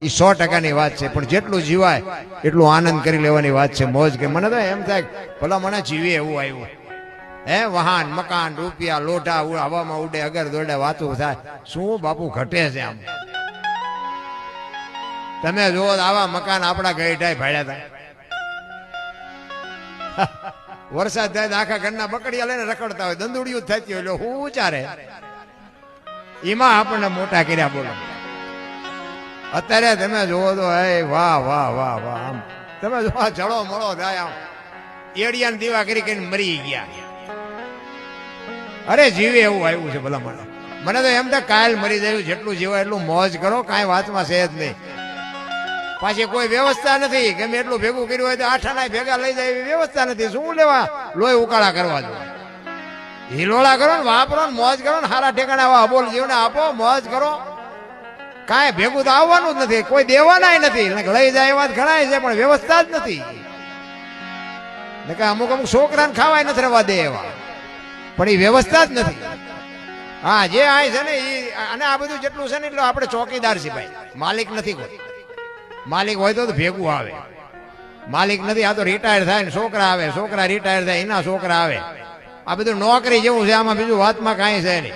એ 100%ની વાત છે, પણ જેટલું જીવાય એટલું આનંદ કરી લેવાની વાત છે, મોજ કે મને તો એમ થાય ભલા મને જીવે એવું આવ્યું હે, વાહન મકાન રૂપિયા લોઢા હવામાં ઉડે અગર દોડે વાતું થાય, શું બાપુ ઘટે છે આમ? તમે જુઓ આવા મકાન આપણા ગઈઢાય ભાડ્યા હતા. વરસાદ થાય તો આખા ઘરના બકડિયા લઈને રખડતા હોય, દંદુડિયું થતી હોય, એટલે હું ચારે એમાં આપણને મોટા કર્યા. બોલો અત્યારે તમે જોવો તો વાહ વાહ વાહ વાહ, આમ તમે જો જળો મળો થાય, આમ એડિયાને દીવા કરી કરીને મરી ગયા. અરે જીવે એવું આવ્યું છે ભલા મને તો એમ તો કાયલ મરી જાય, જેટલું જીવાય એટલું મોજ કરો, કાંઈ વાતમાં છે જ નહીં. પાછી કોઈ વ્યવસ્થા નથી, ગમે એટલું ભેગું કર્યું હોય તો આઠાના ભેગા લઈ જાય એવી વ્યવસ્થા નથી. શું લેવા લોહી ઉકાળા કરવા દો? હિલોળા કરો ને, વાપરો ને, મોજ કરો ને, સારા ઠેકાણે આવા અબોલ જીવને આપો, મોજ કરો. કાંઈ ભેગું તો આવવાનું જ નથી, કોઈ દેવાના નથી. લઈ જાય એવા ઘણા છે, પણ વ્યવસ્થા જ નથી. અમુક અમુક છોકરાને ખાવાય નથી રહેવા દે એવા, પણ એ વ્યવસ્થા જ નથી. હા, જે આ છે ને એ, અને આ બધું જેટલું છે ને એટલું આપણે ચોકીદાર છે ભાઈ, માલિક નથી કોઈ. માલિક હોય તો ભેગું આવે, માલિક નથી. આ તો રિટાયર થાય ને છોકરા આવે, છોકરા રિટાયર થાય એના છોકરા આવે. આ બધું નોકરી જેવું છે, આમાં બીજું વાતમાં કાંઈ છે નહીં.